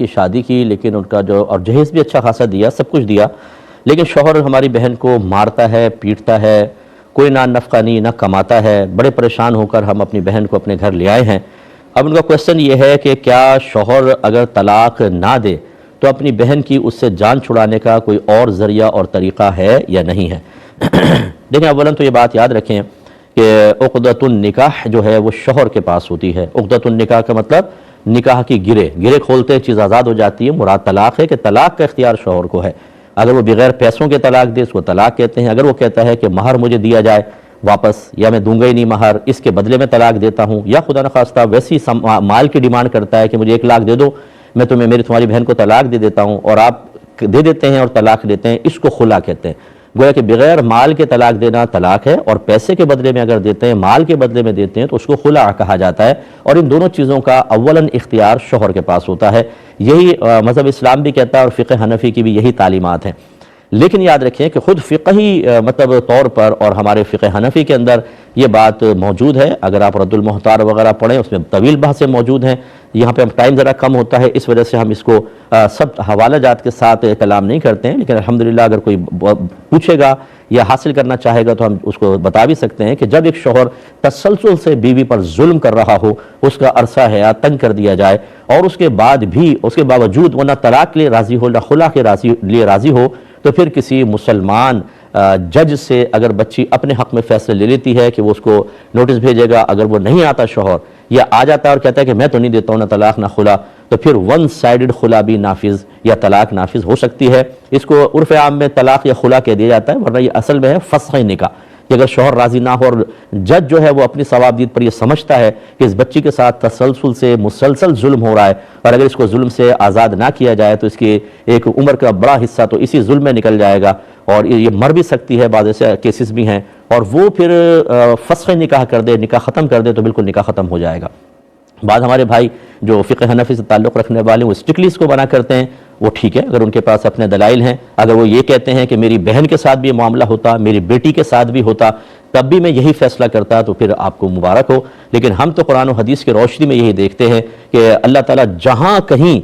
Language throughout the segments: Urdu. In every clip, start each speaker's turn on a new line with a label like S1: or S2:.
S1: کی شادی کی، لیکن ان کا جو اور جہیز بھی اچھا خاصا دیا، سب کچھ دیا، لیکن شوہر ہماری بہن کو مارتا ہے، پیٹتا ہے، کوئی نہ نفقہ نہیں، نہ کماتا ہے۔ بڑے پریشان ہو کر ہم اپنی بہن کو اپنے گھر لے آئے ہیں۔ اب ان کا کویسچن یہ ہے کہ کیا شوہر اگر طلاق نہ دے تو اپنی بہن کی اس سے جان چھڑانے کا کوئی اور ذریعہ اور طریقہ ہے یا نہیں ہے؟ دیکھیں، اولاً تو یہ بات یاد رکھیں کہ عقدۃ النکاح جو ہے وہ شوہر کے پاس ہوتی ہے۔ عقدۃ النکاح کا مطلب نکاح کی گرے کھولتے چیز آزاد ہو جاتی ہے۔ مراد طلاق ہے کہ طلاق کا اختیار شوہر کو ہے۔ اگر وہ بغیر پیسوں کے طلاق دے اس کو طلاق کہتے ہیں۔ اگر وہ کہتا ہے کہ مہر مجھے دیا جائے واپس، یا میں دوں گا ہی نہیں مہر، اس کے بدلے میں طلاق دیتا ہوں، یا خدا نخواستہ ویسی مال کی ڈیمانڈ کرتا ہے کہ مجھے 1 لاکھ دے دو، میں تمہاری بہن کو طلاق دے دیتا ہوں، اور آپ دے دیتے ہیں اور طلاق لیتے ہیں، اس کو خلا کہتے ہیں۔ گویا کہ بغیر مال کے طلاق دینا طلاق ہے، اور پیسے کے بدلے میں اگر دیتے ہیں، مال کے بدلے میں دیتے ہیں، تو اس کو خلا کہا جاتا ہے۔ اور ان دونوں چیزوں کا اولاً اختیار شوہر کے پاس ہوتا ہے۔ یہی مذہب اسلام بھی کہتا ہے، اور فقہ حنفی کی بھی یہی تعلیمات ہیں۔ لیکن یاد رکھیں کہ خود فقہی مطلب طور پر اور ہمارے فقہ حنفی کے اندر یہ بات موجود ہے۔ اگر آپ رد المحتار وغیرہ پڑھیں، اس میں طویل بحثیں موجود ہیں۔ یہاں پہ ہم ٹائم ذرا کم ہوتا ہے، اس وجہ سے ہم اس کو سب حوالہ جات کے ساتھ کلام نہیں کرتے ہیں، لیکن الحمدللہ اگر کوئی پوچھے گا یا حاصل کرنا چاہے گا تو ہم اس کو بتا بھی سکتے ہیں کہ جب ایک شوہر تسلسل سے بیوی پر ظلم کر رہا ہو، اس کا عرصہ حیات تنگ کر دیا جائے، اور اس کے باوجود وہ نہ طلاق کے لیے راضی ہو، نہ خلا کے لیے راضی ہو، تو پھر کسی مسلمان جج سے اگر بچی اپنے حق میں فیصلہ لے لیتی ہے کہ وہ اس کو نوٹس بھیجے گا، اگر وہ نہیں آتا شوہر، یا آ جاتا ہے اور کہتا ہے کہ میں تو نہیں دیتا ہوں نہ طلاق نہ خلا، تو پھر 1 سائیڈڈ خلا بھی نافذ یا طلاق نافذ ہو سکتی ہے۔ اس کو عرف عام میں طلاق یا خلا کہہ دیا جاتا ہے، ورنہ یہ اصل میں ہے فسخ نکاح، کہ اگر شوہر راضی نہ ہو اور جج جو ہے وہ اپنی ثوابدید پر یہ سمجھتا ہے کہ اس بچی کے ساتھ مسلسل ظلم ہو رہا ہے، اور اگر اس کو ظلم سے آزاد نہ کیا جائے تو اس کی ایک عمر کا بڑا حصہ تو اسی ظلم میں نکل جائے گا، اور یہ مر بھی سکتی ہے، بعض ایسے کیسز بھی ہیں، اور وہ پھر فسخ نکاح کر دے، نکاح ختم کر دے، تو بالکل نکاح ختم ہو جائے گا۔ بعض ہمارے بھائی جو فقہ حنفی سے تعلق رکھنے والے وہ اسٹرکٹلی اس کو بنا کرتے ہیں، وہ ٹھیک ہے اگر ان کے پاس اپنے دلائل ہیں۔ اگر وہ یہ کہتے ہیں کہ میری بہن کے ساتھ بھی یہ معاملہ ہوتا، میری بیٹی کے ساتھ بھی ہوتا، تب بھی میں یہی فیصلہ کرتا، تو پھر آپ کو مبارک ہو۔ لیکن ہم تو قرآن و حدیث کی روشنی میں یہی دیکھتے ہیں کہ اللہ تعالیٰ جہاں کہیں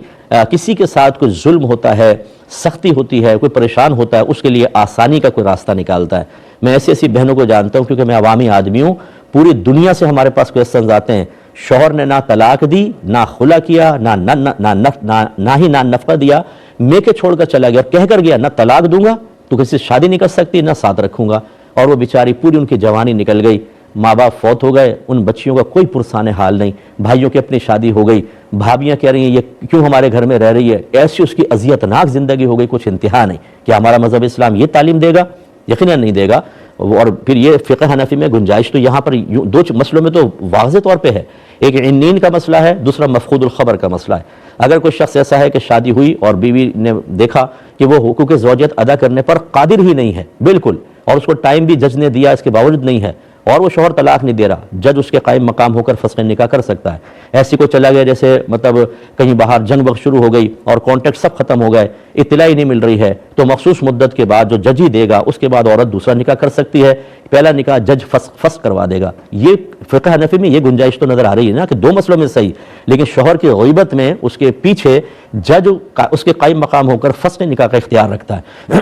S1: کسی کے ساتھ کوئی ظلم ہوتا ہے، سختی ہوتی ہے، کوئی پریشان ہوتا ہے، اس کے لیے آسانی کا کوئی راستہ نکالتا ہے۔ میں ایسی بہنوں کو جانتا ہوں، کیونکہ میں عوامی آدمی ہوں، پوری دنیا سے ہمارے پاس کویسچنز آتے ہیں، شوہر نے نہ طلاق دی، نہ خلا کیا، نہ ہی نفقہ دیا، میں کے چھوڑ کر چلا گیا، کہہ کر گیا نہ طلاق دوں گا تو کسی سے شادی نہیں کر سکتی، نہ ساتھ رکھوں گا، اور وہ بیچاری پوری ان کی جوانی نکل گئی، ماں باپ فوت ہو گئے، ان بچیوں کا کوئی پرسان حال نہیں، بھائیوں کی اپنی شادی ہو گئی، بھابیاں کہہ رہی ہیں یہ کیوں ہمارے گھر میں رہ رہی ہے، ایسی اس کی اذیتناک زندگی ہو گئی، کچھ انتہا نہیں۔ کیا ہمارا مذہب اسلام یہ تعلیم دے گا؟ یقیناً نہیں دے گا۔ اور پھر یہ فقہ حنفی میں گنجائش تو یہاں پر 2 مسئلوں میں تو واضح طور پہ ہے، ایک عنین کا مسئلہ ہے، دوسرا مفقود الخبر کا مسئلہ ہے۔ اگر کوئی شخص ایسا ہے کہ شادی ہوئی اور بیوی نے دیکھا کہ وہ حقوق زوجیت ادا کرنے پر قادر ہی نہیں ہے بالکل، اور اس کو ٹائم بھی جج نے دیا اس کے باوجود نہیں ہے، اور وہ شوہر طلاق نہیں دے رہا، جج اس کے قائم مقام ہو کر فسخ نکاح کر سکتا ہے۔ ایسی کو چلا گیا جیسے مطلب کہیں باہر جنگ وقت شروع ہو گئی اور کانٹیکٹ سب ختم ہو گئے، اطلاع ہی نہیں مل رہی ہے، تو مخصوص مدت کے بعد جو جج ہی دے گا اس کے بعد عورت دوسرا نکاح کر سکتی ہے، پہلا نکاح جج فسخ کروا دے گا۔ یہ فقہ حنفی میں یہ گنجائش تو نظر آ رہی ہے نا کہ 2 مسئلوں میں صحیح، لیکن شوہر کی غیبت میں اس کے پیچھے جج اس کے قائم مقام ہو کر فسخ نکاح کا اختیار رکھتا ہے۔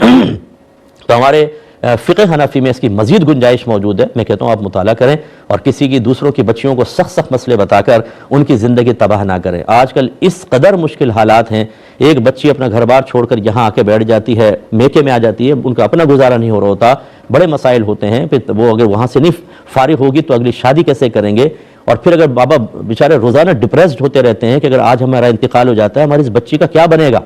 S1: تو ہمارے فقہ حنفی میں اس کی مزید گنجائش موجود ہے۔ میں کہتا ہوں آپ مطالعہ کریں اور کسی کی دوسروں کی بچیوں کو سخت مسئلے بتا کر ان کی زندگی تباہ نہ کریں۔ آج کل اس قدر مشکل حالات ہیں، ایک بچی اپنا گھر بار چھوڑ کر یہاں آ کے بیٹھ جاتی ہے، میکے میں آ جاتی ہے، ان کا اپنا گزارا نہیں ہو رہا ہوتا، بڑے مسائل ہوتے ہیں، پھر وہ اگر وہاں سے نہیں فارغ ہوگی تو اگلی شادی کیسے کریں گے؟ اور پھر اگر بابا بیچارے روزانہ ڈپریسڈ ہوتے رہتے ہیں کہ اگر آج ہمارا انتقال ہو جاتا ہے ہماری اس بچی کا کیا بنے گا؟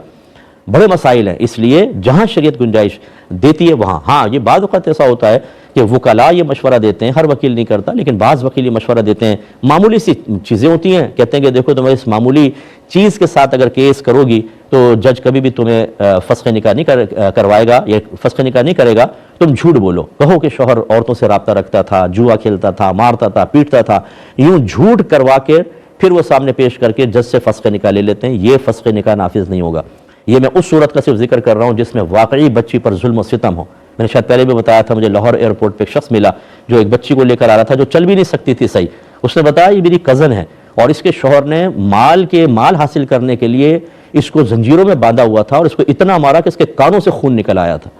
S1: بڑے مسائل ہیں۔ اس لیے جہاں شریعت گنجائش دیتی ہے وہاں، ہاں یہ بعض اوقات ایسا ہوتا ہے کہ وکلاء یہ مشورہ دیتے ہیں، ہر وکیل نہیں کرتا لیکن بعض وکیل یہ مشورہ دیتے ہیں، معمولی سی چیزیں ہوتی ہیں، کہتے ہیں کہ دیکھو تمہیں اس معمولی چیز کے ساتھ اگر کیس کرو گی تو جج کبھی بھی تمہیں فسخ نکاح نہیں کروائے گا یا فسخ نکاح نہیں کرے گا، تم جھوٹ بولو، کہو کہ شوہر عورتوں سے رابطہ رکھتا تھا، جوا کھیلتا تھا، مارتا تھا، پیٹتا تھا، یوں جھوٹ کروا کے پھر وہ سامنے پیش کر کے جج سے فسخ نکاح لے لیتے ہیں، یہ فسخ نکاح نافذ نہیں ہوگا۔ یہ میں اس صورت کا صرف ذکر کر رہا ہوں جس میں واقعی بچی پر ظلم و ستم ہو۔ میں نے شاید پہلے بھی بتایا تھا، مجھے لاہور ایئرپورٹ پہ ایک شخص ملا جو ایک بچی کو لے کر آ رہا تھا جو چل بھی نہیں سکتی تھی صحیح، اس نے بتایا یہ میری کزن ہے اور اس کے شوہر نے مال حاصل کرنے کے لیے اس کو زنجیروں میں باندھا ہوا تھا اور اس کو اتنا مارا کہ اس کے کانوں سے خون نکل آیا تھا.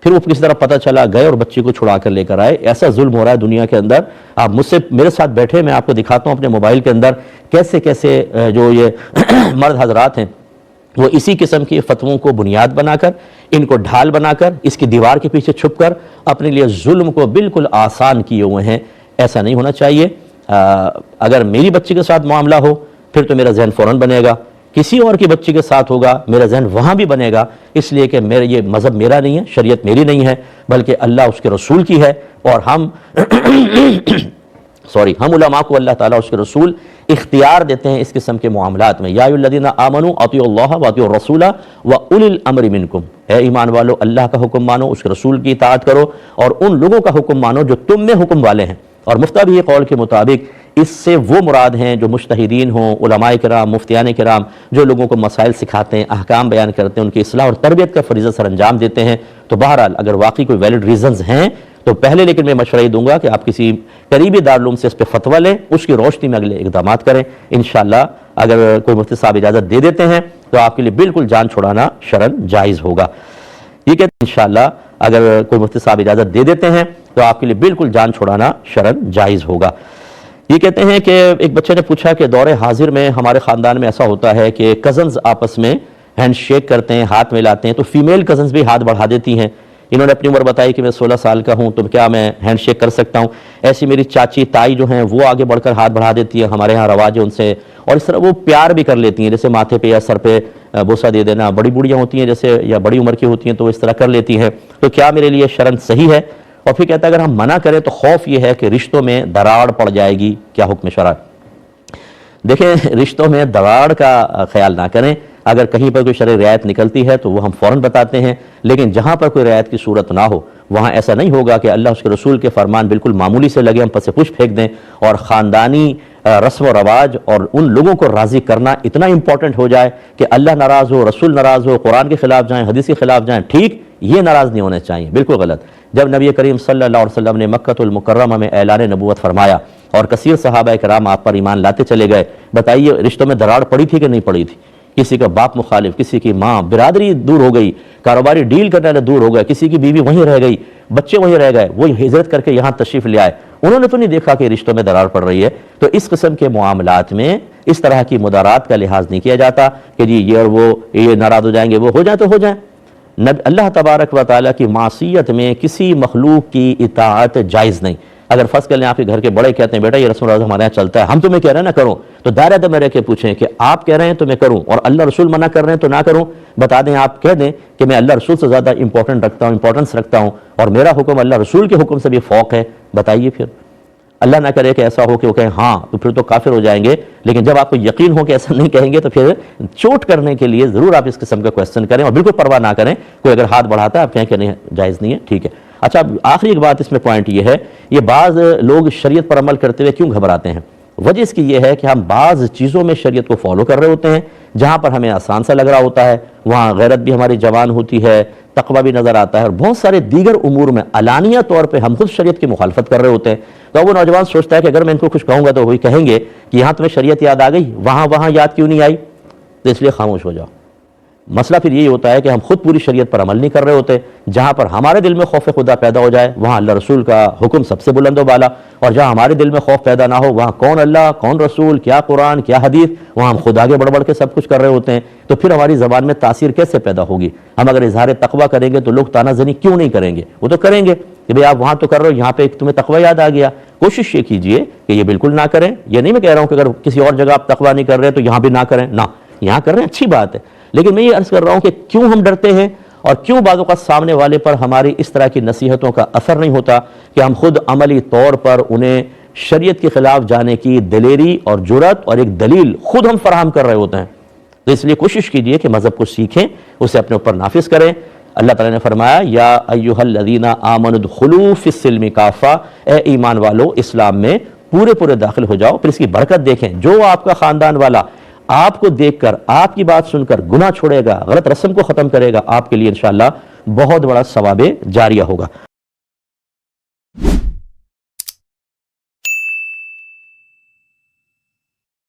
S1: پھر وہ کسی طرح پتہ چلا, گئے اور بچی کو چھڑا کر لے کر آئے. ایسا ظلم ہو رہا ہے دنیا کے اندر. آپ مجھ سے میرے ساتھ بیٹھے, میں آپ کو دکھاتا ہوں اپنے موبائل کے اندر کیسے کیسے جو یہ مرد حضرات ہیں وہ اسی قسم کی فتووں کو بنیاد بنا کر, ان کو ڈھال بنا کر, اس کی دیوار کے پیچھے چھپ کر اپنے لیے ظلم کو بالکل آسان کیے ہوئے ہیں. ایسا نہیں ہونا چاہیے. اگر میری بچی کے ساتھ معاملہ ہو پھر تو میرا ذہن فوراً بنے گا, کسی اور کی بچی کے ساتھ ہوگا میرا ذہن وہاں بھی بنے گا, اس لیے کہ یہ مذہب میرا نہیں ہے, شریعت میری نہیں ہے, بلکہ اللہ اس کے رسول کی ہے. اور ہم ہم علماء کو اللہ تعالیٰ اس کے رسول اختیار دیتے ہیں اس قسم کے معاملات میں. یا ایھا الذین آمنوا اطیعوا اللہ واطیعوا الرسول واولی الامر منکم, اے ایمان والو اللہ کا حکم مانو, اس کے رسول کی اطاعت کرو اور ان لوگوں کا حکم مانو جو تم میں حکم والے ہیں. اور مفتابی قول کے مطابق اس سے وہ مراد ہیں جو مجتہدین ہوں, علماء کرام, مفتیان کرام, جو لوگوں کو مسائل سکھاتے ہیں, احکام بیان کرتے ہیں, ان کی اصلاح اور تربیت کا فریضہ سر انجام دیتے ہیں. تو بہرحال اگر واقعی کوئی ویلڈ ریزنز ہیں تو پہلے لیکن میں مشورہ یہ دوں گا کہ آپ کسی قریبی دارالعلوم سے اس پہ فتویٰ لیں, اس کی روشنی میں اگلے اقدامات کریں. انشاءاللہ اگر کوئی مفتی صاحب اجازت دے دیتے ہیں تو آپ کے لیے بالکل جان چھڑانا شرعاً جائز ہوگا. یہ کہتے ہیں انشاءاللہ اگر کوئی مفتی صاحب اجازت دے دیتے ہیں تو آپ کے لیے بالکل جان چھڑانا شرعاً جائز ہوگا. یہ کہتے ہیں کہ ایک بچے نے پوچھا کہ دور حاضر میں ہمارے خاندان میں ایسا ہوتا ہے کہ کزنز آپس میں ہینڈ شیک کرتے ہیں, ہاتھ ملاتے ہیں, تو فیمیل کزنز بھی ہاتھ بڑھا دیتی ہیں. انہوں نے اپنی عمر بتائی کہ میں 16 سال کا ہوں, تو کیا میں ہینڈ شیک کر سکتا ہوں؟ ایسی میری چاچی تائی جو ہیں وہ آگے بڑھ کر ہاتھ بڑھا دیتی ہیں, ہمارے ہاں رواج ہے ان سے, اور اس طرح وہ پیار بھی کر لیتی ہیں, جیسے ماتھے پہ یا سر پہ بوسہ دے دینا. بڑی بوڑھیاں ہوتی ہیں جیسے یا بڑی عمر کی ہوتی ہیں تو وہ اس طرح کر لیتی ہیں, تو کیا میرے لیے شرعاً صحیح ہے؟ اور پھر کہتا ہے اگر ہم منع کریں تو خوف یہ ہے کہ رشتوں میں دراڑ پڑ جائے گی, کیا حکم شرع؟ دیکھیں, رشتوں میں دراڑ کا خیال نہ کریں. اگر کہیں پر کوئی شرعی رعایت نکلتی ہے تو وہ ہم فوراً بتاتے ہیں, لیکن جہاں پر کوئی رعایت کی صورت نہ ہو وہاں ایسا نہیں ہوگا کہ اللہ اس کے رسول کے فرمان بالکل معمولی سے لگے ہم پس پش پھینک دیں اور خاندانی رسم و رواج اور ان لوگوں کو راضی کرنا اتنا امپورٹنٹ ہو جائے کہ اللہ ناراض ہو, رسول ناراض ہو, قرآن کے خلاف جائیں, حدیث کے خلاف جائیں. ٹھیک, یہ ناراض نہیں ہونے چاہیے, بالکل غلط. جب نبی کریم صلی اللہ علیہ وسلم نے مکہ المکرمہ میں اعلان نبوت فرمایا اور کثیر صحابہ کرام آپ پر ایمان لاتے چلے گئے, بتائیے رشتوں میں دراڑ پڑی تھی کہ نہیں پڑی تھی؟ کسی کا باپ مخالف, کسی کی ماں, برادری دور ہو گئی, کاروباری ڈیل کرنے والے دور ہو گئے, کسی کی بیوی وہیں رہ گئی, بچے وہیں رہ گئے, وہ ہجرت کر کے یہاں تشریف لے آئے. انہوں نے تو نہیں دیکھا کہ رشتوں میں دراڑ پڑ رہی ہے. تو اس قسم کے معاملات میں اس طرح کی مدارات کا لحاظ نہیں کیا جاتا کہ جی یہ اور وہ یہ ناراض ہو جائیں گے, وہ ہو جائیں تو ہو جائیں. اللہ تبارک و تعالیٰ کی معصیت میں کسی مخلوق کی اطاعت جائز نہیں. اگر فرض کر لیں آپ کے گھر کے بڑے کہتے ہیں بیٹا یہ رسم و رواج ہمارے یہاں چلتا ہے, ہم تمہیں کہہ رہے ہیں نہ کرو, تو دائرہ میں رہ کے پوچھیں کہ آپ کہہ رہے ہیں تو میں کروں, اور اللہ رسول منع کر رہے ہیں تو نہ کروں. بتا دیں, آپ کہہ دیں کہ میں اللہ رسول سے زیادہ امپورٹنس رکھتا ہوں اور میرا حکم اللہ رسول کے حکم سے بھی فوق ہے. بتائیے پھر اللہ نہ کرے کہ ایسا ہو کہ وہ کہیں ہاں, تو پھر تو کافر ہو جائیں گے. لیکن جب آپ کو یقین ہو کہ ایسا نہیں کہیں گے تو پھر چوٹ کرنے کے لیے ضرور آپ اس قسم کا کویسچن کریں اور بالکل پرواہ نہ کریں. کوئی اگر ہاتھ بڑھاتا ہے آپ کہیں کہ نہیں جائز نہیں ہے, ٹھیک ہے. اچھا, آخری ایک بات اس میں پوائنٹ یہ ہے, یہ بعض لوگ شریعت پر عمل کرتے ہوئے کیوں گھبراتے ہیں؟ وجہ اس کی یہ ہے کہ ہم بعض چیزوں میں شریعت کو فالو کر رہے ہوتے ہیں, جہاں پر ہمیں آسان سا لگ رہا ہوتا ہے, وہاں غیرت بھی ہماری جوان ہوتی ہے, تقویٰ بھی نظر آتا ہے, اور بہت سارے دیگر امور میں علانیہ طور پہ ہم خود شریعت کی مخالفت کر رہے ہوتے ہیں. تو وہ نوجوان سوچتا ہے کہ اگر میں ان کو کچھ کہوں گا تو وہی کہیں گے کہ یہاں تمہیں شریعت یاد آ گئی, وہاں یاد کیوں نہیں آئی, تو اس لیے خاموش ہو جاؤ. مسئلہ پھر یہی ہوتا ہے کہ ہم خود پوری شریعت پر عمل نہیں کر رہے ہوتے. جہاں پر ہمارے دل میں خوف خدا پیدا ہو جائے وہاں اللہ رسول کا حکم سب سے بلند و بالا, اور جہاں ہمارے دل میں خوف پیدا نہ ہو وہاں کون اللہ, کون رسول, کیا قرآن, کیا حدیث, وہاں ہم خود آگے بڑھ کے سب کچھ کر رہے ہوتے ہیں. تو پھر ہماری زبان میں تاثیر کیسے پیدا ہوگی؟ ہم اگر اظہار تقویٰ کریں گے تو لوگ تانا زنی کیوں نہیں کریں گے؟ وہ تو کریں گے کہ بھئی آپ وہاں تو کر رہے ہو, یہاں پہ تمہیں تقویٰ یاد آ گیا. کوشش یہ کیجئے کہ یہ بالکل نہ کریں. یہ نہیں میں کہہ رہا ہوں کہ اگر کسی اور جگہ آپ تقویٰ نہیں کر رہے تو یہاں بھی نہ کریں, نہ, یہاں کر رہے ہیں اچھی بات ہے. لیکن میں یہ عرض کر رہا ہوں کہ کیوں ہم ڈرتے ہیں اور کیوں بعض اوقات سامنے والے پر ہماری اس طرح کی نصیحتوں کا اثر نہیں ہوتا کہ ہم خود عملی طور پر انہیں شریعت کے خلاف جانے کی دلیری اور جرأت اور ایک دلیل خود ہم فراہم کر رہے ہوتے ہیں. تو اس لیے کوشش کیجئے کہ مذہب کو سیکھیں, اسے اپنے اوپر نافذ کریں. اللہ تعالیٰ نے فرمایا یا ایھا الذین آمنوا ادخلوا فی السلم کافہ, اے ایمان والو اسلام میں پورے داخل ہو جاؤ. پھر اس کی برکت دیکھیں, جو آپ کا خاندان والا آپ کو دیکھ کر, آپ کی بات سن کر گناہ چھوڑے گا, غلط رسم کو ختم کرے گا, آپ کے لیے انشاءاللہ بہت بڑا ثواب جاریہ ہوگا.